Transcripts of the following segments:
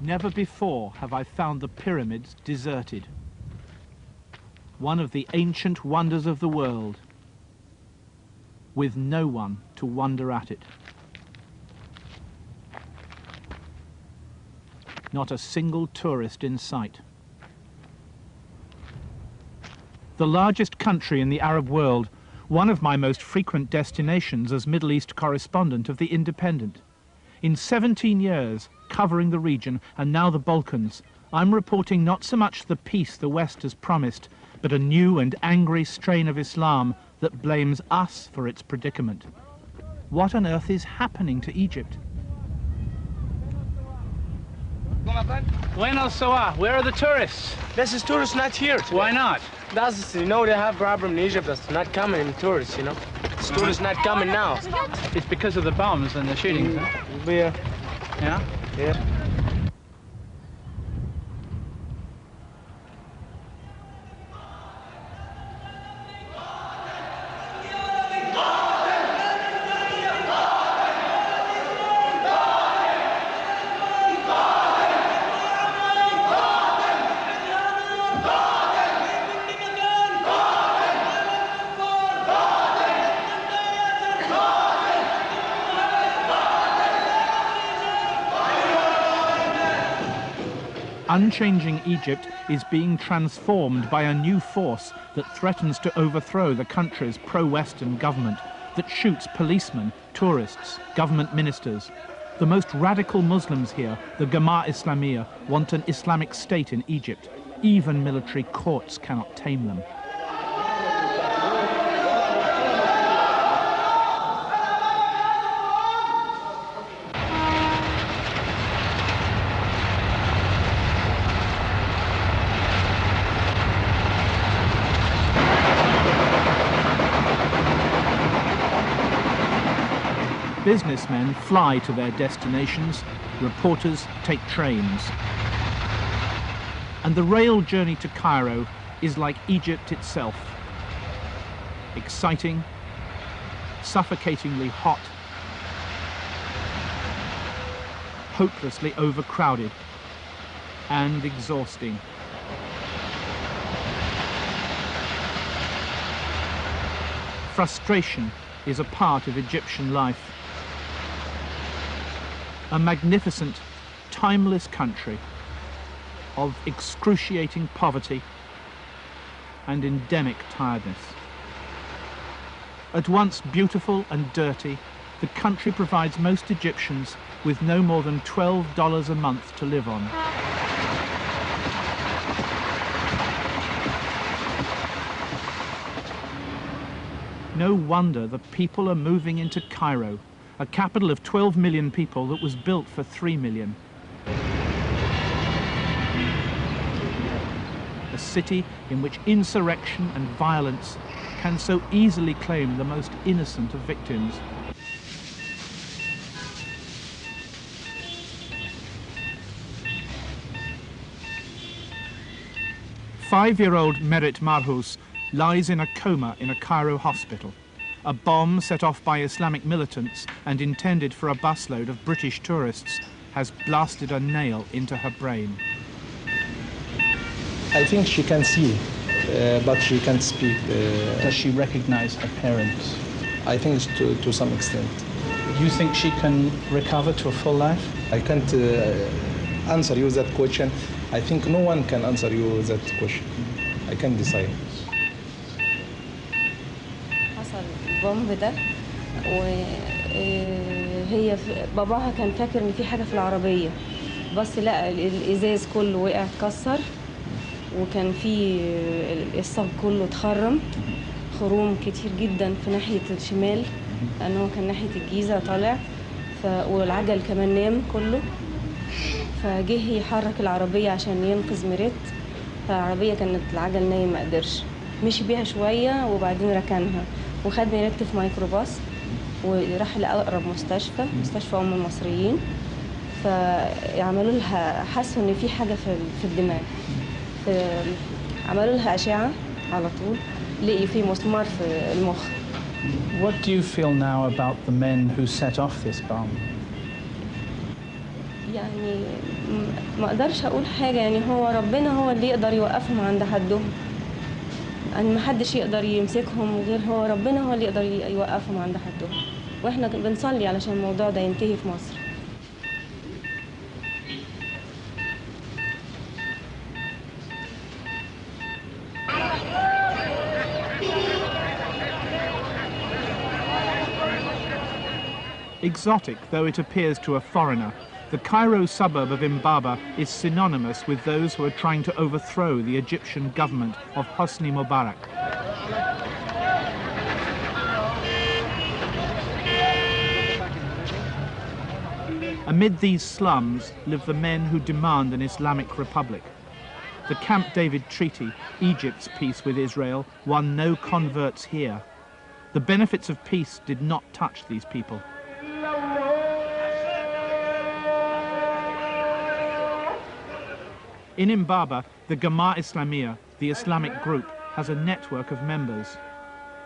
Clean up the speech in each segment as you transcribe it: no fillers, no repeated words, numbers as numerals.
Never before have I found the pyramids deserted. One of the ancient wonders of the world, with no one to wonder at it. Not a single tourist in sight. The largest country in the Arab world, one of my most frequent destinations as Middle East correspondent of The Independent. In 17 years, covering the region and now the Balkans, I'm reporting not so much the peace the West has promised, but a new and angry strain of Islam that blames us for its predicament. What on earth is happening to Egypt? Buenos Soa, where are the tourists? This is tourists not here today. Why not? That's, you know, they have problem in Egypt that's not coming in tourists, you know. It's tourists not coming now. It's because of the bombs and the shootings, huh? Yeah. Yeah? Yeah. Unchanging Egypt is being transformed by a new force that threatens to overthrow the country's pro-Western government, that shoots policemen, tourists, government ministers. The most radical Muslims here, the Gamma Islamiyah, want an Islamic state in Egypt. Even military courts cannot tame them. Businessmen fly to their destinations, reporters take trains. And the rail journey to Cairo is like Egypt itself. Exciting, suffocatingly hot, hopelessly overcrowded, and exhausting. Frustration is a part of Egyptian life. A magnificent, timeless country of excruciating poverty and endemic tiredness. At once beautiful and dirty, the country provides most Egyptians with no more than $12 a month to live on. No wonder the people are moving into Cairo, a capital of 12 million people that was built for 3 million. A city in which insurrection and violence can so easily claim the most innocent of victims. Five-year-old Merit Marhous lies in a coma in a Cairo hospital. A bomb set off by Islamic militants and intended for a busload of British tourists has blasted a nail into her brain. I think she can see, but she can't speak. Does she recognize her parents? I think to some extent. Do you think she can recover to a full life? I can't answer you that question. I think no one can answer you that question. I can't decide. البومب ده وهي باباها كان فاكر ان في حاجه في العربيه بس لا الازاز كله وقع اتكسر وكان في الصاج كله اتخرم خروم كتير جدا في ناحيه الشمال لان هو كان ناحيه الجيزه طالع والعجل كمان نام كله فجه يحرك العربيه عشان ينقذ ميريت فالعربيه كانت العجل نايم ما قدرش مشي بيها شويه وبعدين ركنها وخد ميريت في ميكروباص وراح لأقرب مستشفى أم المصريين فعملوا لها حسوا إن في حاجة في الدماغ عملوا لها أشعة على طول لقي في مسمار في المخ. What do you feel now about the men who set off this bomb? يعني ما اقدرش اقول حاجه، يعني هو ربنا هو اللي يقدر يوقفهم عند حدهم، يعني ما حدش يقدر يمسكهم غير هو ربنا هو اللي يقدر يوقفهم عند حدهم، واحنا بنصلي علشان الموضوع ده ينتهي في مصر. Exotic though it appears to a foreigner, the Cairo suburb of Imbaba is synonymous with those who are trying to overthrow the Egyptian government of Hosni Mubarak. Amid these slums live the men who demand an Islamic republic. The Camp David Treaty, Egypt's peace with Israel, won no converts here. The benefits of peace did not touch these people. In Imbaba, the Gamma Islamiyah, the Islamic group, has a network of members.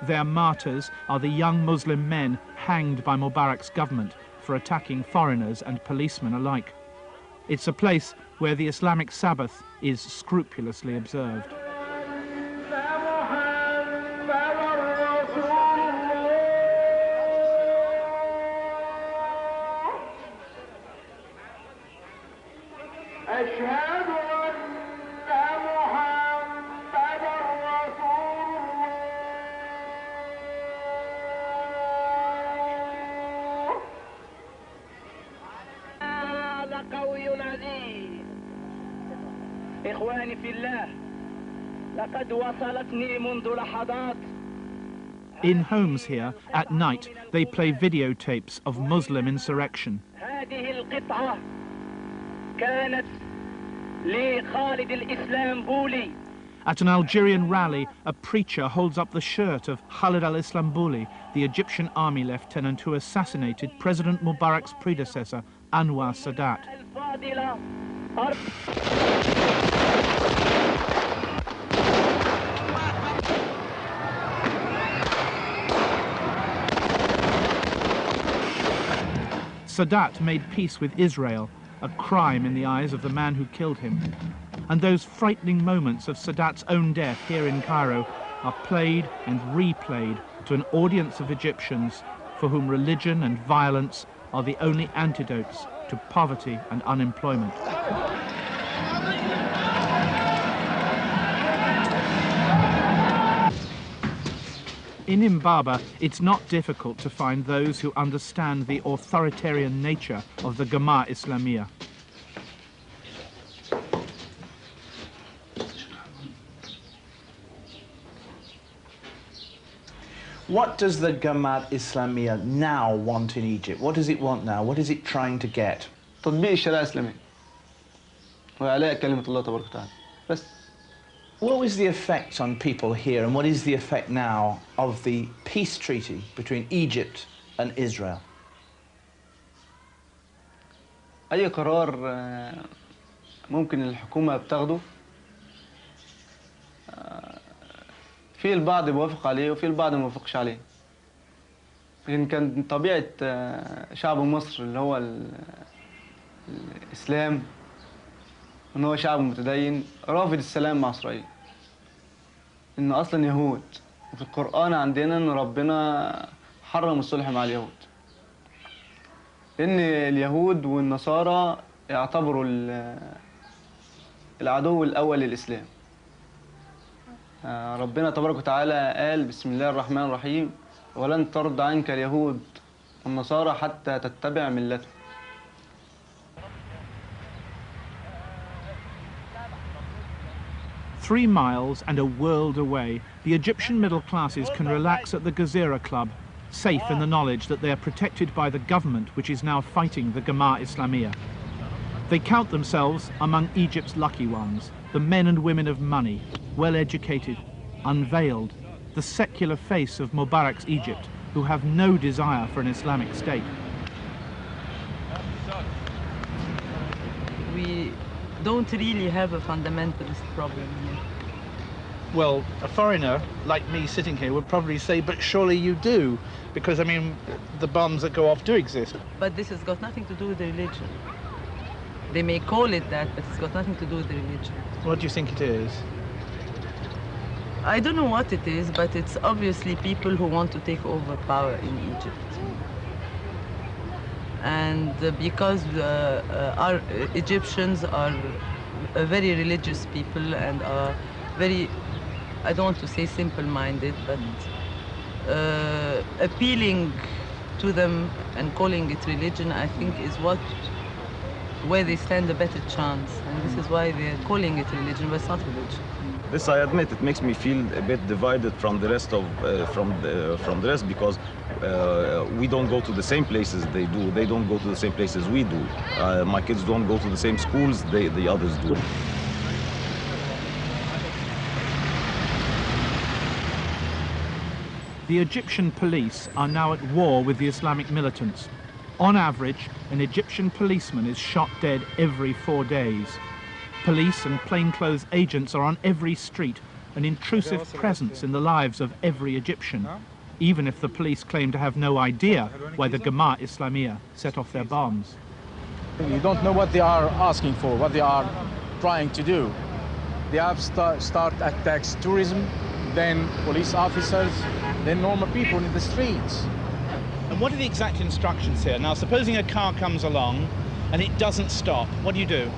Their martyrs are the young Muslim men hanged by Mubarak's government for attacking foreigners and policemen alike. It's a place where the Islamic Sabbath is scrupulously observed. In homes here, at night, they play videotapes of Muslim insurrection. At an Algerian rally, a preacher holds up the shirt of Khalid al-Islambuli, the Egyptian army lieutenant who assassinated President Mubarak's predecessor, Anwar Sadat. Sadat made peace with Israel, a crime in the eyes of the man who killed him. And those frightening moments of Sadat's own death here in Cairo are played and replayed to an audience of Egyptians for whom religion and violence are the only antidotes to poverty and unemployment. In Imbaba, it's not difficult to find those who understand the authoritarian nature of the Gamma Islamiyah. What does the Gamma Islamiyah now want in Egypt? What does it want now? What is it trying to get? تطبيق الشريعة الإسلامية وإعلاء كلمة الله تبارك وتعالى بس. What was the effect on people here, and what is the effect now of the peace treaty between Egypt and Israel? أي قرار ممكن الحكومة بتاخده في البعض بيوافق عليه وفي البعض ما بيوافقش عليه. لكن كان طبيعة شعب مصر اللي هو الإسلام، إن هو شعب متدين رافض السلام مع إسرائيل. إنه أصلاً يهود، وفي القرآن عندنا إن ربنا حرم الصلح مع اليهود. لأن اليهود والنصارى يعتبروا العدو الأول للإسلام. ربنا تبارك وتعالى قال بسم الله الرحمن الرحيم: ولن ترضى عنك اليهود والنصارى حتى تتبع ملتهم. 3 miles and a world away, the Egyptian middle classes can relax at the Gezira Club, safe in the knowledge that they are protected by the government which is now fighting the Gamma Islamiyah. They count themselves among Egypt's lucky ones, the men and women of money, well-educated, unveiled, the secular face of Mubarak's Egypt, who have no desire for an Islamic state. We don't really have a fundamentalist problem here. Well, a foreigner like me sitting here would probably say, but surely you do, because, I mean, the bombs that go off do exist. But this has got nothing to do with the religion. They may call it that, but it's got nothing to do with the religion. What do you think it is? I don't know what it is, but it's obviously people who want to take over power in Egypt. And because our Egyptians are very religious people and are very, I don't want to say simple-minded, but appealing to them and calling it religion, I think, is where they stand a better chance. And this is why they're calling it religion, but it's not religion. This, I admit, it makes me feel a bit divided from the rest of from the rest, because we don't go to the same places they do. They don't go to the same places we do. My kids don't go to the same schools the others do. The Egyptian police are now at war with the Islamic militants. On average, an Egyptian policeman is shot dead every 4 days. Police and plainclothes agents are on every street, an intrusive presence in the lives of every Egyptian, even if the police claim to have no idea why the Jamaat Islamiyah set off their bombs. You don't know what they are asking for, what they are trying to do. They have start attacks tourism, then police officers, then normal people in the streets. And what are the exact instructions here? Now, supposing a car comes along and it doesn't stop, what do?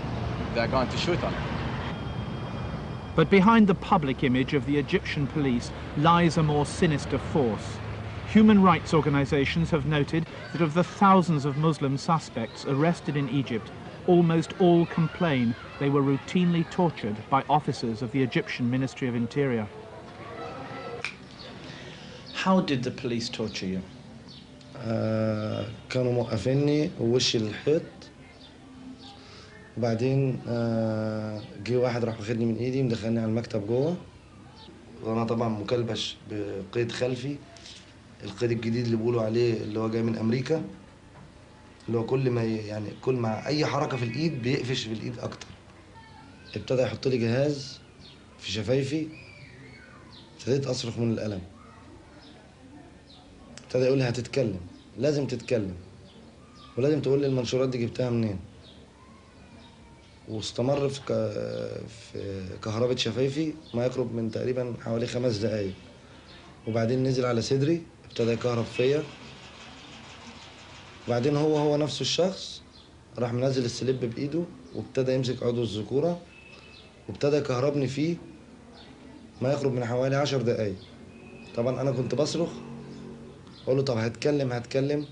They're going to shoot on it. But behind the public image of the Egyptian police lies a more sinister force. Human rights organizations have noted that of the thousands of Muslim suspects arrested in Egypt, almost all complain they were routinely tortured by officers of the Egyptian Ministry of Interior. How did the police torture you? كانوا موقفيني ووشي للحيط، وبعدين جه واحد راح واخدني من ايدي مدخلني على المكتب جوه، وانا طبعا مكلبش بقيد خلفي، القيد الجديد اللي بيقولوا عليه اللي هو جاي من امريكا، اللي هو كل ما اي حركه في الايد بيقفش في الايد اكتر. ابتدى يحط لي جهاز في شفايفي، ابتديت اصرخ من الالم. ابتدى يقول لي هتتكلم، لازم تتكلم، ولازم تقول لي المنشورات دي جبتها منين. واستمر في كهرباء شفايفي ما يقرب من تقريبا حوالي 5 دقايق، وبعدين نزل على صدري ابتدى يكهرب فيا، وبعدين هو نفسه الشخص راح منزل السليب بايده وابتدى يمسك عضو الذكوره وابتدى يكهربني فيه ما يقرب من حوالي 10 دقايق. طبعا انا كنت بصرخ اقول له طب هتكلم،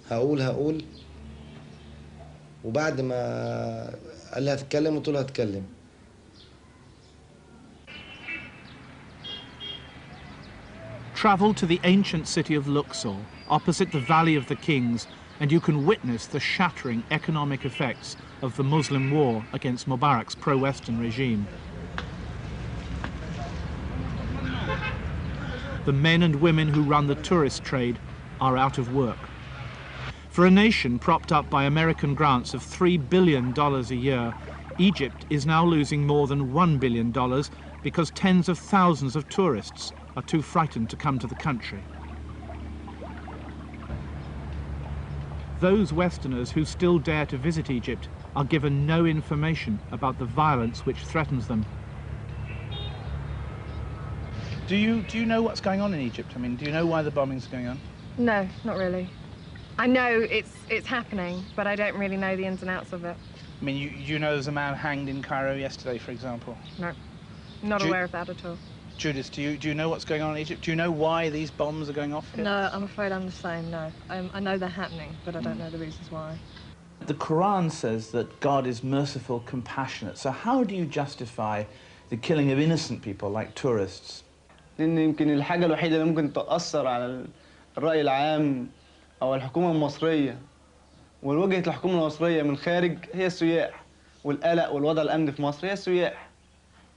هقول، وبعد ما قال لي هتتكلم قلت له هتكلم. Travel to the ancient city of Luxor, opposite the Valley of the Kings, and you can witness the shattering economic effects of the Muslim war against Mubarak's pro-Western regime. The men and women who run the tourist trade are out of work. For a nation propped up by American grants of $3 billion a year, Egypt is now losing more than $1 billion because tens of thousands of tourists are too frightened to come to the country. Those Westerners who still dare to visit Egypt are given no information about the violence which threatens them. Do you know what's going on in Egypt? I mean, do you know why the bombings are going on? No, not really. I know it's happening, but I don't really know the ins and outs of it. I mean, you know there's a man hanged in Cairo yesterday, for example? No, not aware of that at all. Judith, do you know what's going on in Egypt? Do you know why these bombs are going off here? No, I'm afraid I'm the same, no. I know they're happening, but I don't know the reasons why. The Quran says that God is merciful, compassionate. So how do you justify the killing of innocent people like tourists? لأن يمكن الحاجة الوحيدة اللي ممكن تأثر على الرأي العام أو الحكومة المصرية والوجهة الحكومة المصرية من خارج هي السياح، والقلق والوضع الأمني في مصر هي السياح.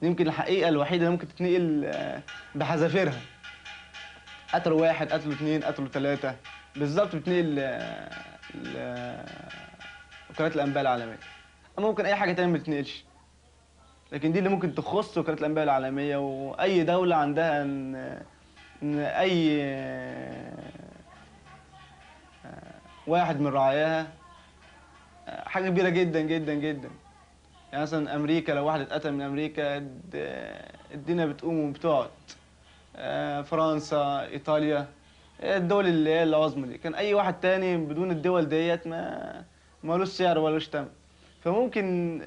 يمكن الحقيقة الوحيدة اللي ممكن تتنقل بحذافيرها. قتلوا 1، قتلوا 2، قتلوا 3، بالظبط بتنقل وكالات الأنباء العالمية. أما ممكن أي حاجة تانية ما تتنقلش. لكن دي اللي ممكن تخص وكالات الأنباء العالمية، وأي دولة عندها إن أي واحد من رعاياها حاجة كبيرة جدا جدا جدا. يعني مثلا أمريكا لو واحد اتقتل من أمريكا الدنيا بتقوم وبتقعد. فرنسا، إيطاليا، الدول اللي هي العظمى دي. كان أي واحد تاني بدون الدول ديت مالوش سعر ولوش تمن. فممكن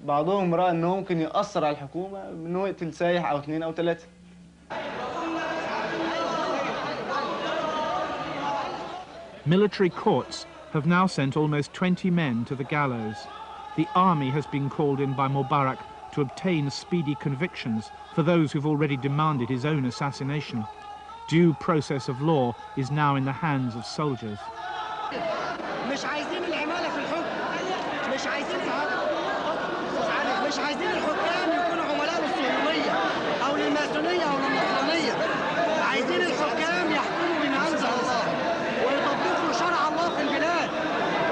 بعضهم رأى إنه ممكن يأثر على الحكومة إنه يقتل سايح أو 2 أو 3. Military courts have now sent almost 20 men to the gallows. The army has been called in by Mubarak to obtain speedy convictions for those who've already demanded his own assassination. Due process of law is now in the hands of soldiers. مش عايزين العمالة في الحكم، مش عايزين الحكام يكونوا عملاء للصهيونية أو للماسونية أو للنصرانية. عايزين الحكام يحكموا بما أنزل الله ويطبقوا شرع الله في البلاد،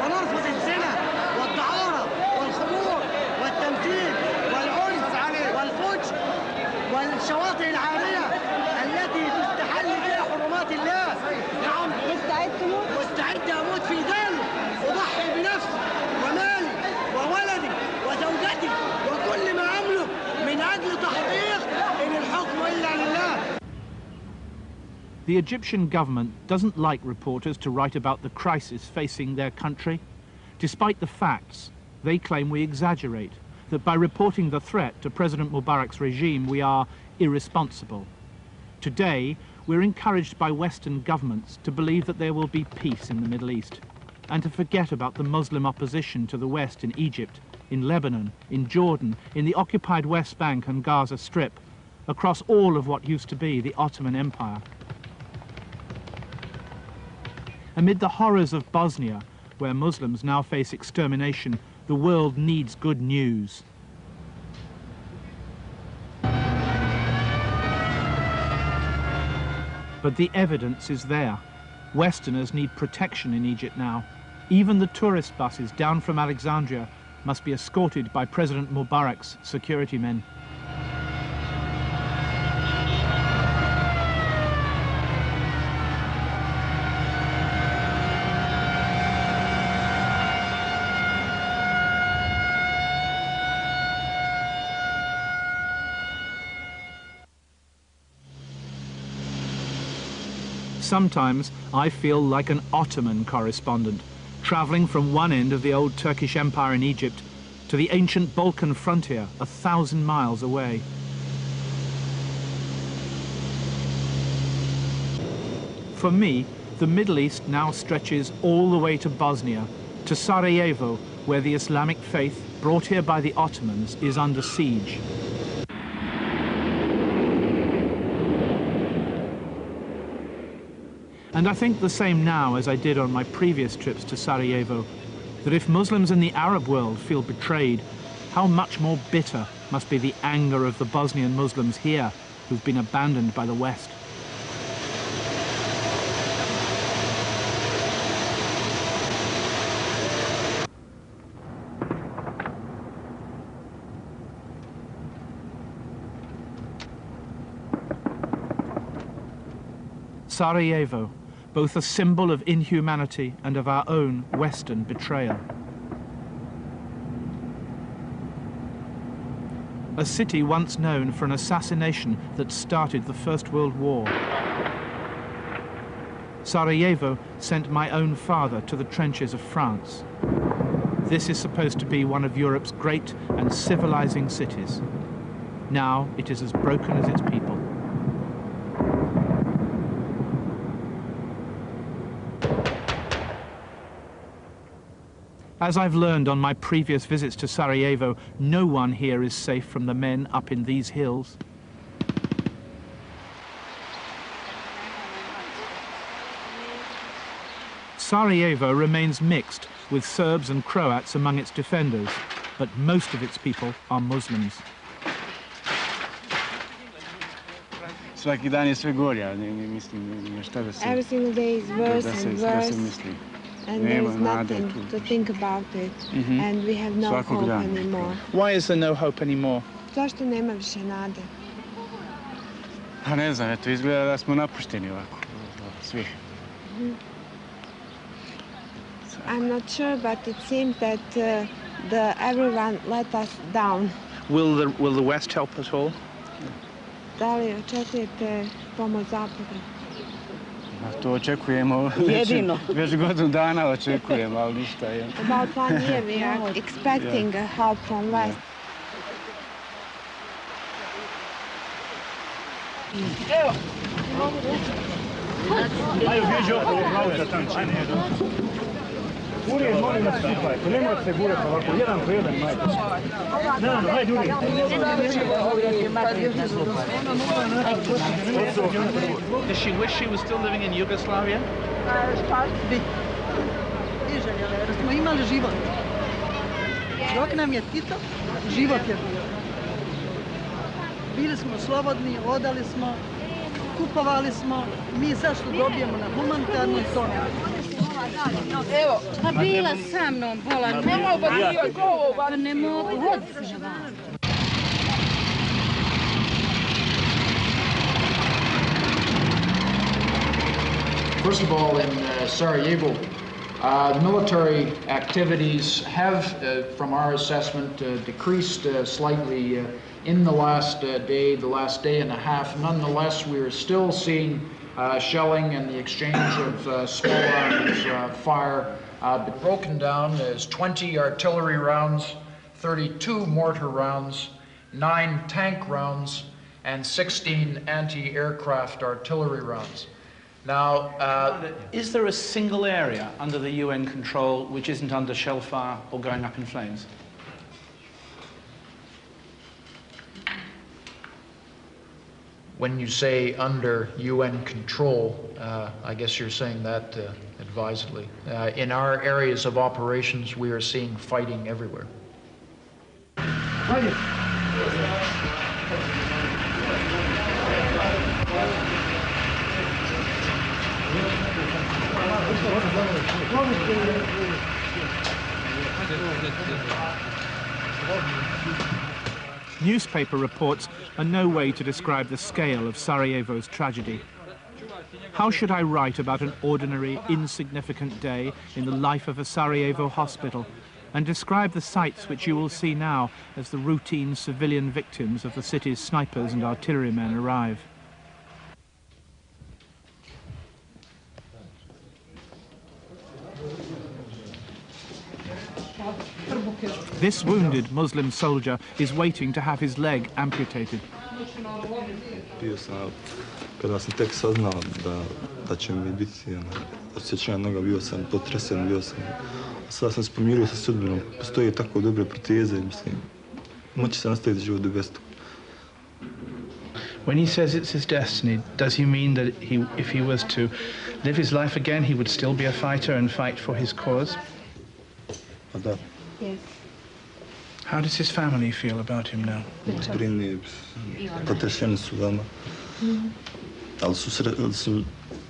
ونرفض الزنا والدعارة والخمور والتمثيل والعنف والفجر والشواطئ العارية التي تستحل بها حرمات الله. نعم، مستعد أموت في ذلك، أضحي بنفسي ومالي وولدي وزوجتي وكل ما أملك من أجل تحقيق إن الحكم إلا لله. The Egyptian government doesn't like reporters to write about the crisis facing their country. Despite the facts, they claim we exaggerate, that by reporting the threat to President Mubarak's regime, we are irresponsible. Today, we're encouraged by Western governments to believe that there will be peace in the Middle East and to forget about the Muslim opposition to the West in Egypt, in Lebanon, in Jordan, in the occupied West Bank and Gaza Strip, across all of what used to be the Ottoman Empire. Amid the horrors of Bosnia, where Muslims now face extermination, the world needs good news. But the evidence is there. Westerners need protection in Egypt now. Even the tourist buses down from Alexandria must be escorted by President Mubarak's security men. Sometimes I feel like an Ottoman correspondent, traveling from one end of the old Turkish Empire in Egypt to the ancient Balkan frontier 1,000 miles away. For me, the Middle East now stretches all the way to Bosnia, to Sarajevo, where the Islamic faith, brought here by the Ottomans, is under siege. And I think the same now as I did on my previous trips to Sarajevo, that if Muslims in the Arab world feel betrayed, how much more bitter must be the anger of the Bosnian Muslims here who've been abandoned by the West. Sarajevo, both a symbol of inhumanity and of our own Western betrayal. A city once known for an assassination that started the First World War. Sarajevo sent my own father to the trenches of France. This is supposed to be one of Europe's great and civilizing cities. Now it is as broken as its people. As I've learned on my previous visits to Sarajevo, no one here is safe from the men up in these hills. Sarajevo remains mixed, with Serbs and Croats among its defenders, but most of its people are Muslims. Every single day is worse and worse. And there is nothing to think about it, and we have no hope anymore. Why is there no hope anymore? Zašto nema više nade? Pa ne znam, eto, izgleda da smo napušteni ovako, svi. I'm not sure, but it seems that everyone let us down. Will the West help at all? Da li očekujete pomoć Zapada? To očekujemo već godinu dana očekujemo, ali ništa. About 1 year we are expecting help from West. Evo! Ajde, bježi okolo, pravda tam čini. Uri, molim vas skupaj, nemojte se gurati ovako, jedan po jedan, majte. Da, hajde, Uri. Does she wish she was still living in Yugoslavia? Bi. Željela, jer smo imali život. Dok nam je Tito, život je bio. Bili smo slobodni, odali smo, kupovali smo. Mi sad što dobijemo na humanitarnoj to ne. Evo, pa bila sa mnom pola. Ne mogu, ne mogu, hodi se na van. First of all, in Sarajevo, military activities have, from our assessment, decreased slightly in the last day and a half. Nonetheless, we are still seeing shelling and the exchange of small arms fire. Broken down as 20 artillery rounds, 32 mortar rounds, 9 tank rounds, and 16 anti-aircraft artillery rounds. Now, is there a single area under the UN control which isn't under shell fire or going up in flames? When you say under UN control, I guess you're saying that advisedly. In our areas of operations, we are seeing fighting everywhere. Newspaper reports are no way to describe the scale of Sarajevo's tragedy. How should I write about an ordinary, insignificant day in the life of a Sarajevo hospital and describe the sights which you will see now as the routine civilian victims of the city's snipers and artillerymen arrive? This wounded Muslim soldier is waiting to have his leg amputated. Kada sam tek saznao da će mi biti odsječena noga, bio sam potresen, sada sam se pomirio sa sudbinom, postoje tako dobre proteze, mislim, moći se nastaviti život bez toga. When he says it's his destiny, does he mean that if he was to live his life again, he would still be a fighter and fight for his cause? Da. Yes. How does his family feel about him now? Brini, potrešeni su veoma. Ali su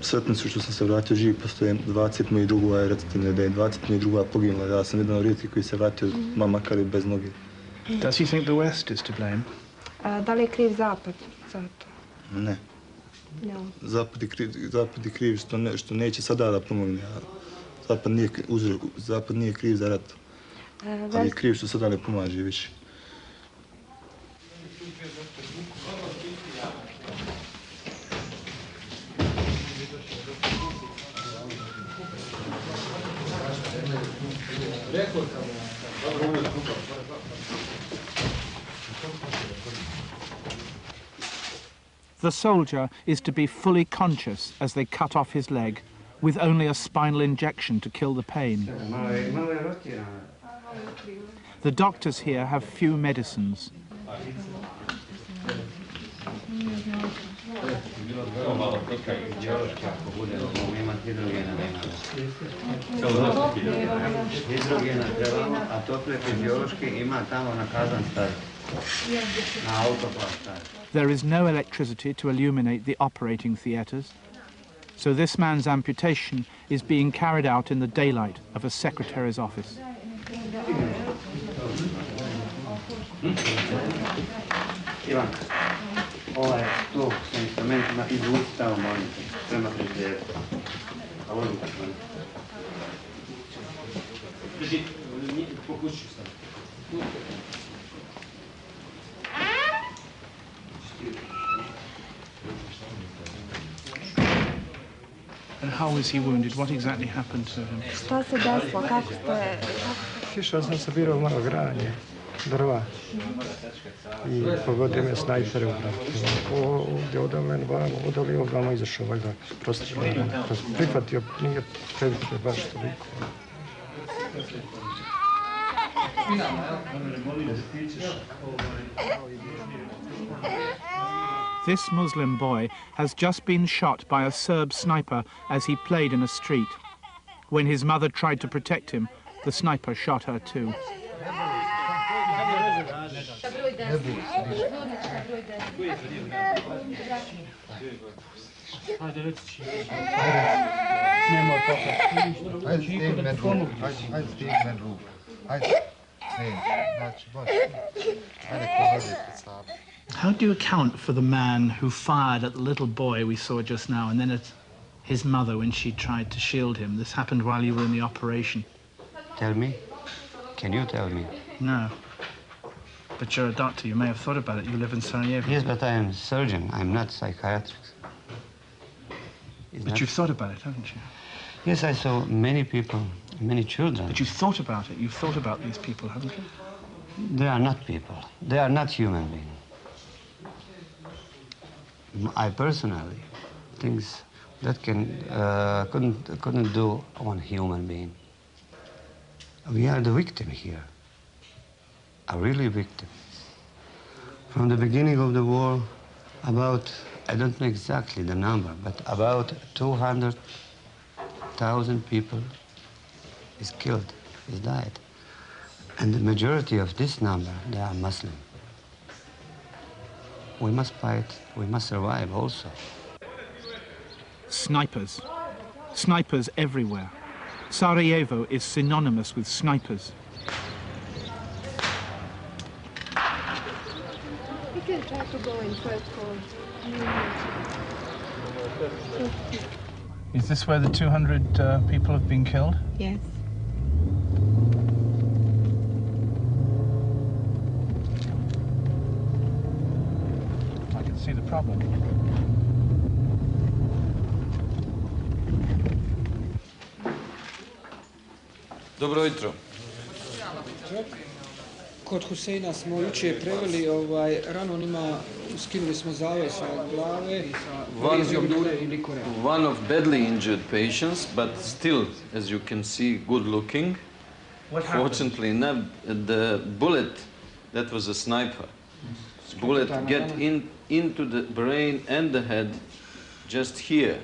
sretni su što sam se vratio živ, postoje 20 mojih drugova, recite mi da je 20 mojih drugova poginula. Ja sam jedan od rijetkih koji se vratio, makar i bez noge. Does he think the West is to blame? Da li je kriv Zapad za to? Ne. No. Zapad je kriv što neće sada da pomogne. Zapad nije kriv za rat, ali je kriv što sada ne pomaže više. The soldier is to be fully conscious as they cut off his leg, with only a spinal injection to kill the pain. The doctors here have few medicines. There is no electricity to illuminate the operating theatres, so this man's amputation is being carried out in the daylight of a secretary's office. And how was he wounded? What exactly happened to him? Što se desilo? Kako ste... Išao sam sabirao malo granje, drva. I pogodio me snajper u vrat. Ovdje oda mene vamo, odali ovdje izašao valjda prostrelio. Prihvatio, nije previše baš toliko. This Muslim boy has just been shot by a Serb sniper as he played in a street. When his mother tried to protect him, the sniper shot her too. How do you account for the man who fired at the little boy we saw just now and then at his mother when she tried to shield him? This happened while you were in the operation. Tell me? Can you tell me? No. But you're a doctor. You may have thought about it. You live in Sarajevo. Yes, but I am a surgeon. I'm not psychiatrist. But you've thought about it, haven't you? Yes, I saw many people, many children. But you thought about it. You've thought about these people, haven't you? They are not people. They are not human beings. I personally think that couldn't do on human being. We are the victim here, a really victim. From the beginning of the war, about, I don't know exactly the number, but about 200,000 people is killed, is died. And the majority of this number, they are Muslim. We must fight, we must survive also. Snipers. Snipers everywhere. Sarajevo is synonymous with snipers. We can try to go in first call. Is this where the 200 people have been killed? Yes. I can see the problem. Dobro jutro. Kod Huseina smo jučer preveli, rano onima skinuli smo zavoj sa glave, revizijom dure I likore. One of badly injured patients, but still, as you can see, good looking. Fortunately enough, the bullet, that was a sniper. Bullet get into the brain and the head just here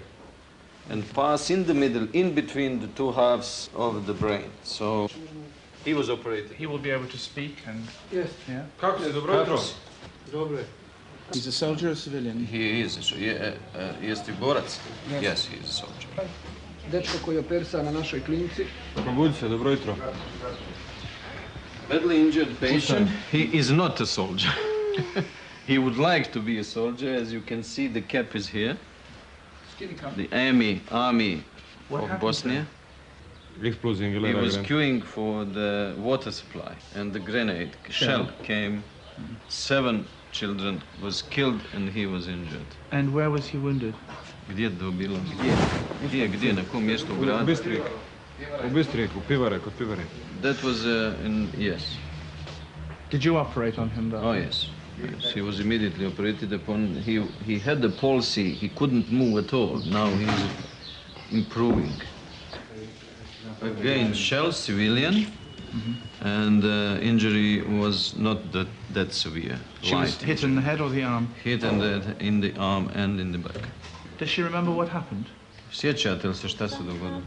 and pass in the middle, in between the two halves of the brain. So he was operated. He will be able to speak and... Yes. Yeah. Kako se, dobro jutro. Dobre. He's a soldier or a civilian? He is. Jeste borac? Yes, he is a soldier. Dečko koji je operisan na našoj klinici. Probudi se, dobro jutro. Badly injured patient. He is not a soldier. He would like to be a soldier. As you can see, the cap is here. The army of Bosnia. He was queuing for the water supply, and the grenade shell came. 7 children was killed, and he was injured. And where was he wounded? Gdje to bilo? Gdje, na kom mjestu u gradu? U Bistriku, Pivare, kod Pivare. That was yes. Did you operate on him though? Oh yes. Yes, he was immediately operated upon. He had the palsy. He couldn't move at all. Now he's improving. Again, shell, civilian, and injury was not that severe. She was hit in the head or the arm? Hit in the arm and in the back. Does she remember what happened? Sjećate li se šta se dogodilo?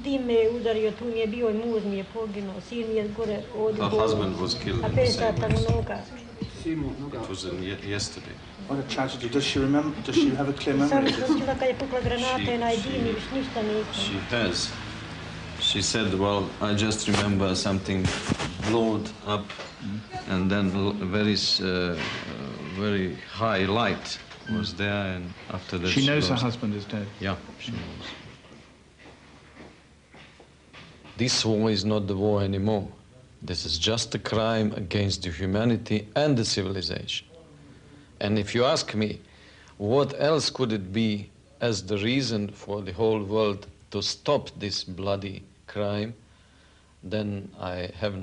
Dim me je udario, tu mi je bio I muž mi je poginuo, sin mi je gore ovdje. Her husband was killed. A 5 sata noga. It was yesterday. What a tragedy. Does she remember? Does she have a clear memory of this? Kad je pukla granata na dim I viš ništa nisam. She has. She said, well, I just remember something blowed up and then very high light was there, and after that she knows her husband is dead? Yeah, she knows. this war is not the war anymore. This is just a crime against the humanity and the civilization. And if you ask me, what else could it be as the reason for the whole world to stop this bloody crime, then I have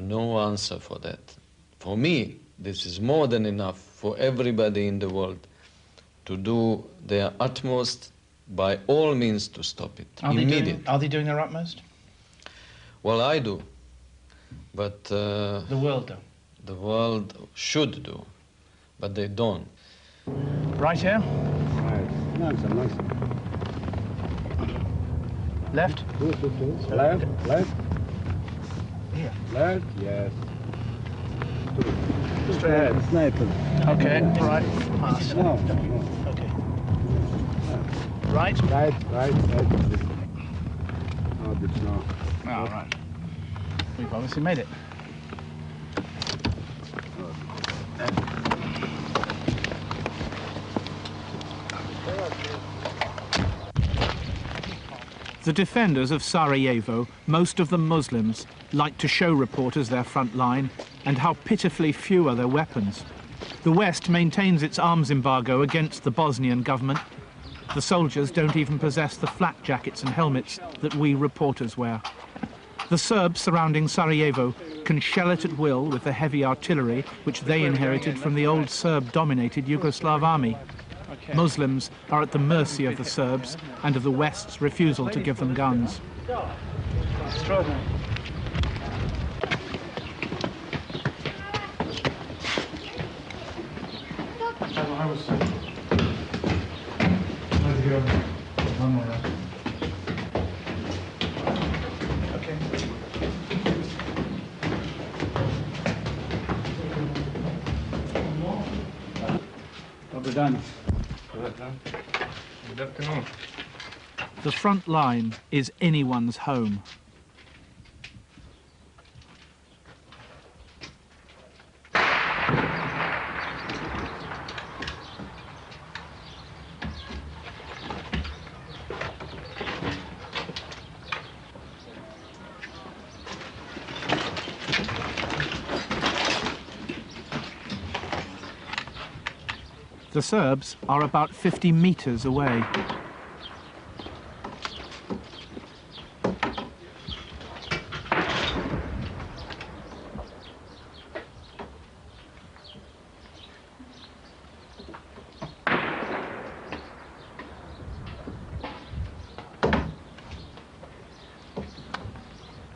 no answer for that. For me, this is more than enough for everybody in the world to do their utmost by all means to stop it immediately. Are they doing their utmost? Well, I do, but the world do. The world should do, but they don't. Right here. Right. Nice. Left. Left. Here. Left. Yes. Straight ahead. Sniper. Okay. Right. No. Okay. Right. Right. Oh, it's not. Oh, right. We've obviously made it. The defenders of Sarajevo, most of them Muslims, like to show reporters their front line and how pitifully few are their weapons. The West maintains its arms embargo against the Bosnian government. The soldiers don't even possess the flak jackets and helmets that we reporters wear. The Serbs surrounding Sarajevo can shell it at will with the heavy artillery which they inherited from the old Serb-dominated Yugoslav army. Muslims are at the mercy of the Serbs and of the West's refusal to give them guns. Extraordinary. The front line is anyone's home. The Serbs are about 50 meters away.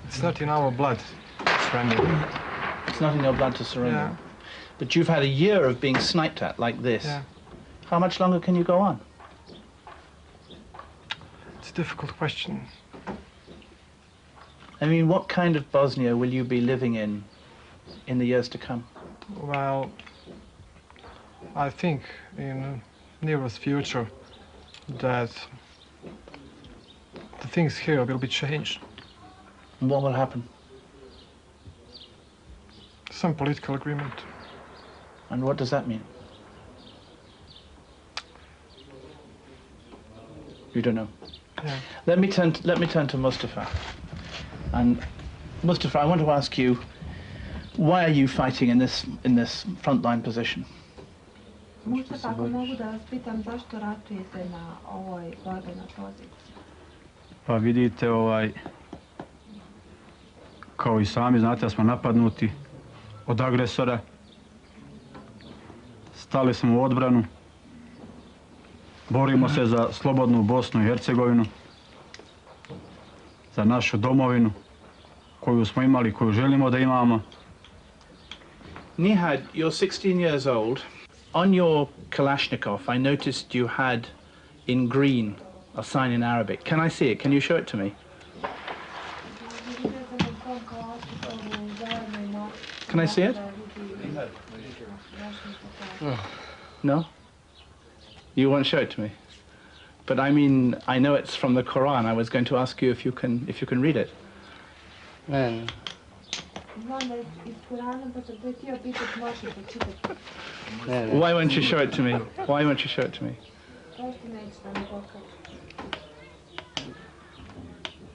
It's not in our blood to surrender. It's not in your blood to surrender. Yeah. But you've had a year of being sniped at like this. Yeah. How much longer can you go on? It's a difficult question. I mean, what kind of Bosnia will you be living in the years to come? Well, I think in nearest future that the things here will be changed. And what will happen? Some political agreement. And what does that mean? You don't know. Yeah. Let me turn to Mustafa. And Mustafa, I want to ask you, why are you fighting in this frontline position? Mustafa, ako mogu da vas pitam zašto ratujete na ovoj borbenoj poziciji? Pa vidite, kao I sami znate da smo napadnuti od agresora. Stali smo u odbranu. Borimo se za slobodnu Bosnu I Hercegovinu, za našu domovinu koju smo imali, koju želimo da imamo. Nihad, you're 16 years old. On your Kalashnikov, I noticed you had in green a sign in Arabic. Can I see it? Can you show it to me? Can I see it? No? You won't show it to me? But I mean, I know it's from the Quran. I was going to ask you if you can read it. Znam da je iz Kurana, pa sam te htio pitati, možeš li pročitati? Why won't you show it to me? Why won't you show it to me? Zašto nećeš da mi pokažeš?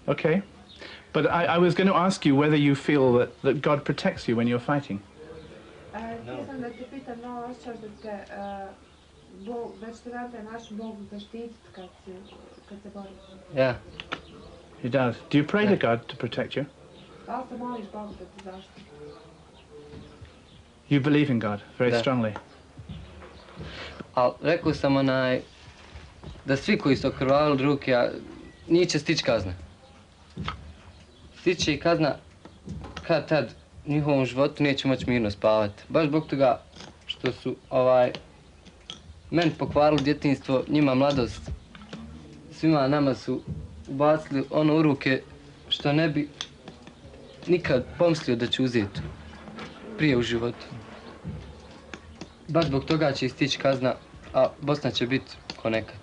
Okay. But I was going to ask you whether you feel that God protects you when you're fighting. Yeah. He does. Do you pray to God to protect you? You believe in God very strongly. Rekao sam da svi koji su okrvavili ruke, njih će stići kazna. Stići i kazna kad tad u njihovom životu neće moći mirno spavati. Baš zbog toga što su meni pokvarili djetinjstvo, njima mladost. Svima nama su ubacili ono u ruke što ne bi nikad pomislio da će uzeti prije u životu. Baš zbog toga će istići kazna, a Bosna će biti ko nekad.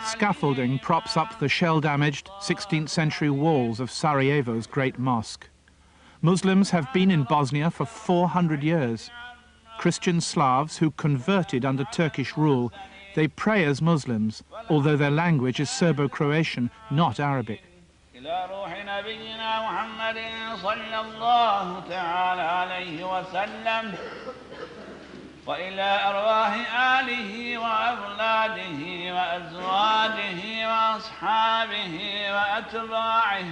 Scaffolding props up the shell-damaged 16th century walls of Sarajevo's great mosque. Muslims have been in Bosnia for 400 years. Christian Slavs who converted under Turkish rule, they pray as Muslims, although their language is Serbo-Croatian, not Arabic. وإلى أرواح آله وأولاده وأزواجه وأصحابه وأتباعه.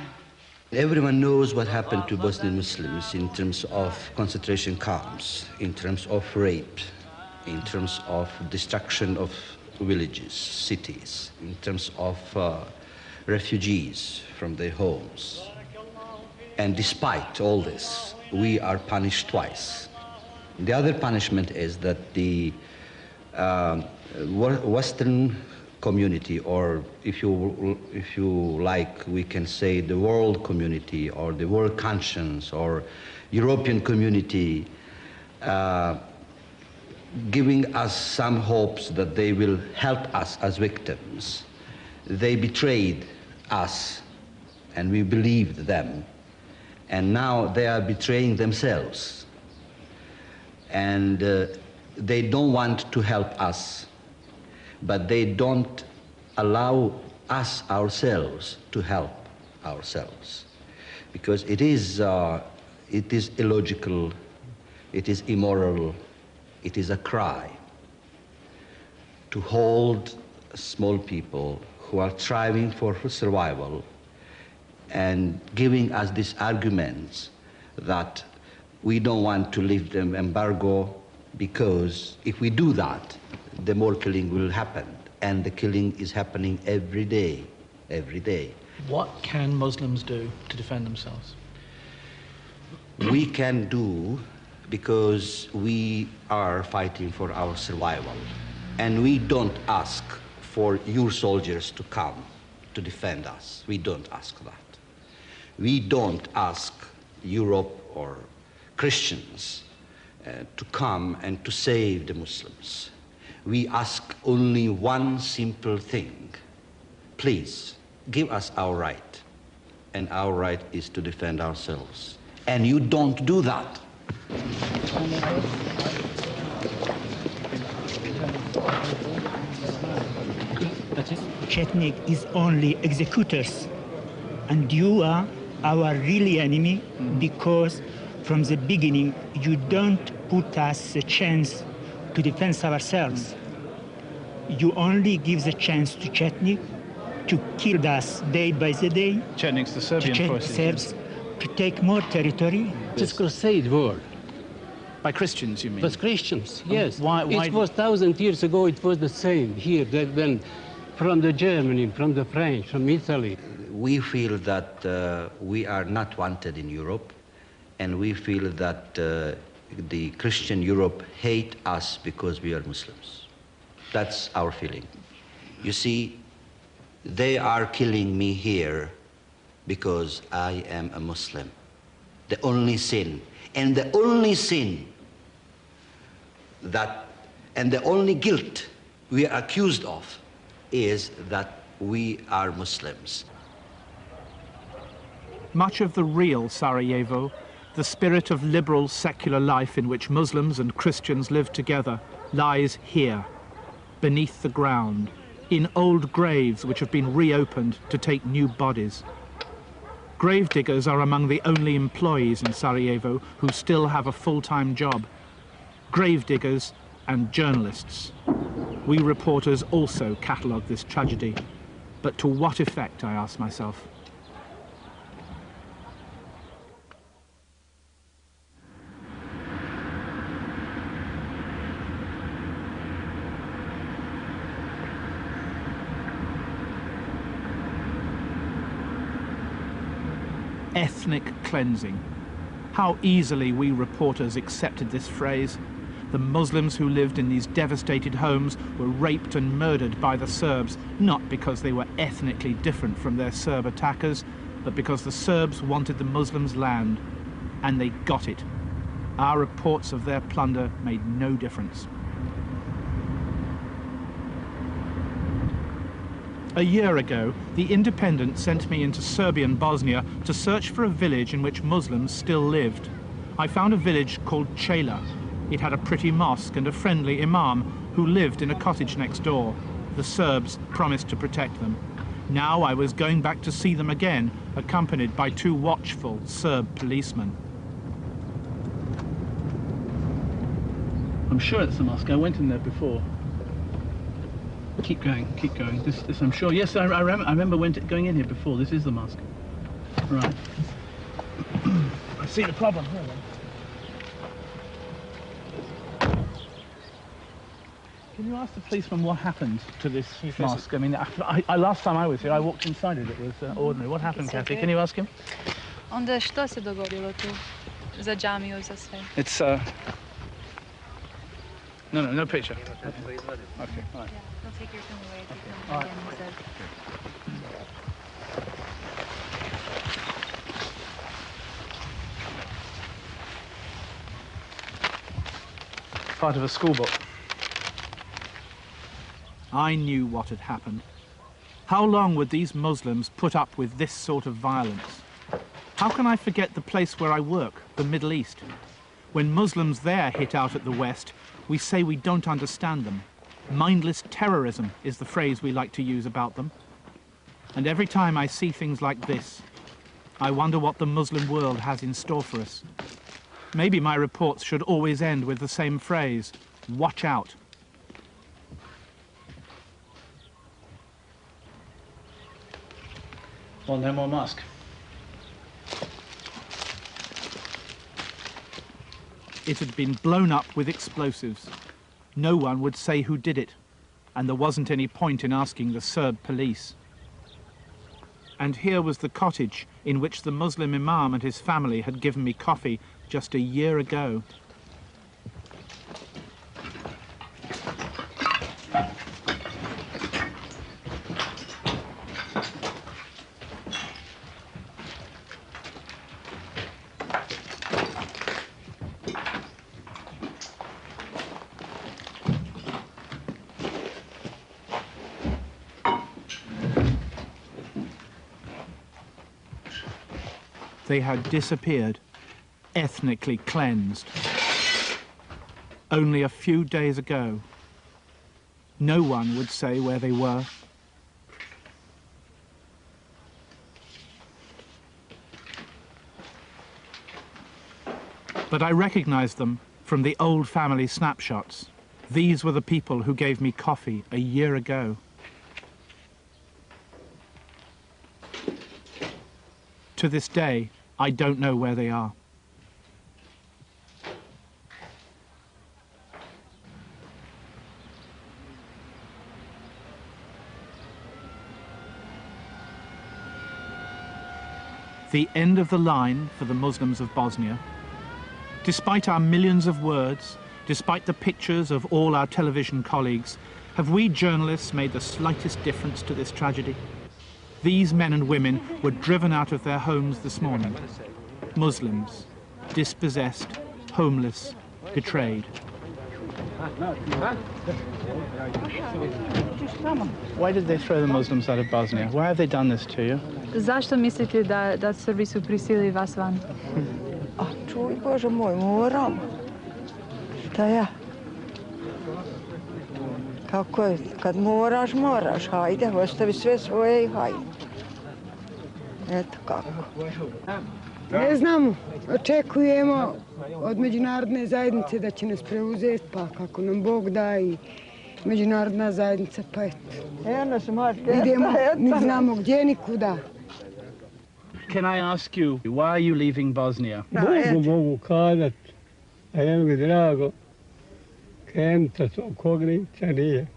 Everyone knows what happened to Bosnian Muslims in terms of concentration camps, in terms of rape, in terms of destruction of villages, cities, in terms of refugees from their homes. And despite all this, we are punished twice. The other punishment is that the Western community, or if you like, we can say the world community, or the world conscience, or European community, giving us some hopes that they will help us as victims. They betrayed us, and we believed them, and now they are betraying themselves. And they don't want to help us, but they don't allow us ourselves to help ourselves, because it is illogical, it is immoral, it is a cry to hold small people who are striving for survival and giving us these arguments that we don't want to lift the embargo, because if we do that, the more killing will happen. And the killing is happening every day, every day. What can Muslims do to defend themselves? We can do, because we are fighting for our survival. And we don't ask for your soldiers to come to defend us. We don't ask that. We don't ask Europe or Christians to come and to save the Muslims. We ask only one simple thing. Please, give us our right. And our right is to defend ourselves. And you don't do that. Chetnik is only executors. And you are our really enemy, because from the beginning, you don't put us a chance to defend ourselves. You only give the chance to Chetnik to kill us day by the day. Chetnik's the Serbian forces. Serbs to take more territory. It's a crusade war. By Christians, you mean? By Christians, yes. Why it was 1,000 years ago, it was the same here, then from the Germany, from the French, from Italy. We feel that we are not wanted in Europe. And we feel that the Christian Europe hate us because we are Muslims. That's our feeling. You see, they are killing me here because I am a Muslim. The only sin, and the only sin that And the only guilt we are accused of is that we are Muslims. Much of the real Sarajevo, the spirit of liberal secular life in which Muslims and Christians live together, lies here, beneath the ground, in old graves which have been reopened to take new bodies. Gravediggers are among the only employees in Sarajevo who still have a full-time job. Gravediggers and journalists. We reporters also catalogue this tragedy. But to what effect, I ask myself? Ethnic cleansing. How easily we reporters accepted this phrase. The Muslims who lived in these devastated homes were raped and murdered by the Serbs, not because they were ethnically different from their Serb attackers, but because the Serbs wanted the Muslims' land, and they got it. Our reports of their plunder made no difference. A year ago, the Independent sent me into Serbian Bosnia to search for a village in which Muslims still lived. I found a village called Chela. It had a pretty mosque and a friendly imam who lived in a cottage next door. The Serbs promised to protect them. Now I was going back to see them again, accompanied by 2 watchful Serb policemen. I'm sure it's the mosque. I went in there before. Keep going, keep going. This I'm sure. Yes, I remember going in here before. This is the mosque. Right. I see the problem here then. Can you ask the policeman what happened to this mosque? I mean, last time I was here, I walked inside it. It was ordinary. What happened, Kathy? Can you ask him? Onda što se dogodilo tu za džamiju, za sve? It's no picture. Okay, all right. Don't take your phone away. All right. Part of a school book. I knew what had happened. How long would these Muslims put up with this sort of violence? How can I forget the place where I work, the Middle East? When Muslims there hit out at the West, we say we don't understand them. Mindless terrorism is the phrase we like to use about them. And every time I see things like this, I wonder what the Muslim world has in store for us. Maybe my reports should always end with the same phrase, watch out. Well, no more mosque. It had been blown up with explosives. No one would say who did it, and there wasn't any point in asking the Serb police. And here was the cottage in which the Muslim imam and his family had given me coffee just a year ago. They had disappeared, ethnically cleansed. Only a few days ago, no one would say where they were. But I recognized them from the old family snapshots. These were the people who gave me coffee a year ago. To this day, I don't know where they are. The end of the line for the Muslims of Bosnia. Despite our millions of words, despite the pictures of all our television colleagues, have we journalists made the slightest difference to this tragedy? These men and women were driven out of their homes this morning. Muslims, dispossessed, homeless, betrayed. Why did they throw the Muslims out of Bosnia? Why have they done this to you? Zašto mislite da Srbi su prisilili vas van? A čuj, Bože moj, moram. Šta ja? Kako je? Kad moraš, moraš. Hajde, ostavi sve svoje i hajde. Eto kako. Ne znamo. Očekujemo od međunarodne zajednice da će nas preuzeti, pa kako nam Bog da i međunarodna zajednica, pa eto. Idemo, ne znamo gdje, nikuda. Can I ask you, why are you leaving Bosnia? Mogu kazat, a je mi drago, krenuta svog kogrica nije.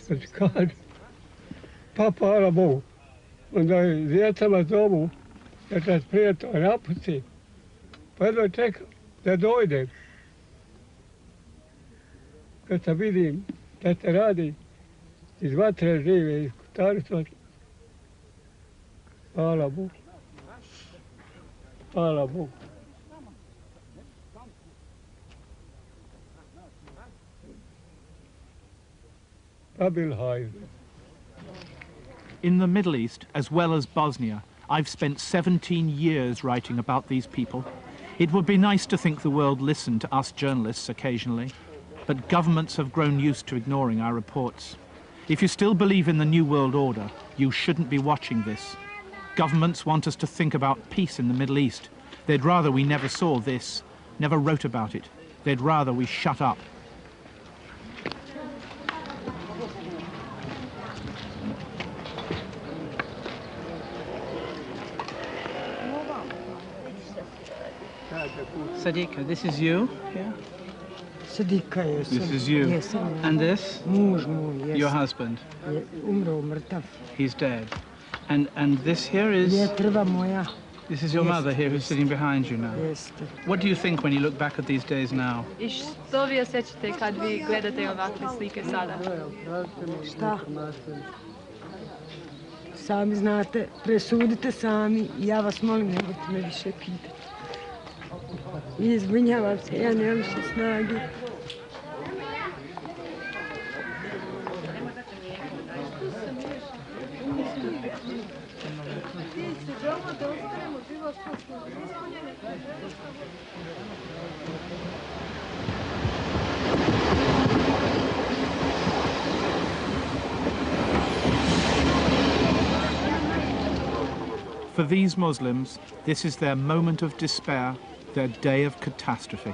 Znači kaže, pa hvala Bogu, onda djecama zovu da će nas prijatelj napusti, pa jedno čekam da dojdem. Kad se vidim da se radi, iz vatre žive, iz kutarstva, hvala Bogu. Hvala Bogu. In the Middle East, as well as Bosnia, I've spent 17 years writing about these people. It would be nice to think the world listened to us journalists occasionally, but governments have grown used to ignoring our reports. If you still believe in the New World Order, you shouldn't be watching this. Governments want us to think about peace in the Middle East. They'd rather we never saw this, never wrote about it. They'd rather we shut up. Sadika, this is you? Yeah. Sadika, yes. This is you. Yes. And this? Muž moj, yes. Your husband? Umro, mrtav. He's dead. And this here is? Jetrva moja. This is your mother here who's sitting behind you now. Yes. What do you think when you look back at these days now? I što vi osjećate kad vi gledate ovakve slike sada? Šta? Sami znate, presudite sami. Ja vas molim, nemojte me više pitati. Izvinjavam se, ja nemam više snage. For these Muslims, this is their moment of despair, their day of catastrophe.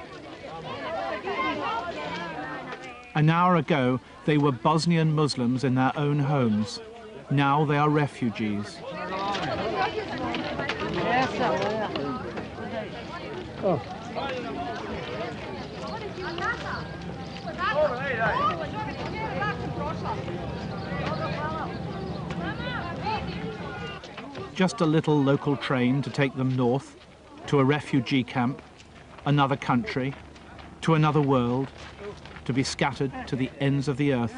An hour ago, they were Bosnian Muslims in their own homes. Now they are refugees. Oh. Just a little local train to take them north, to a refugee camp, another country, to another world, to be scattered to the ends of the earth.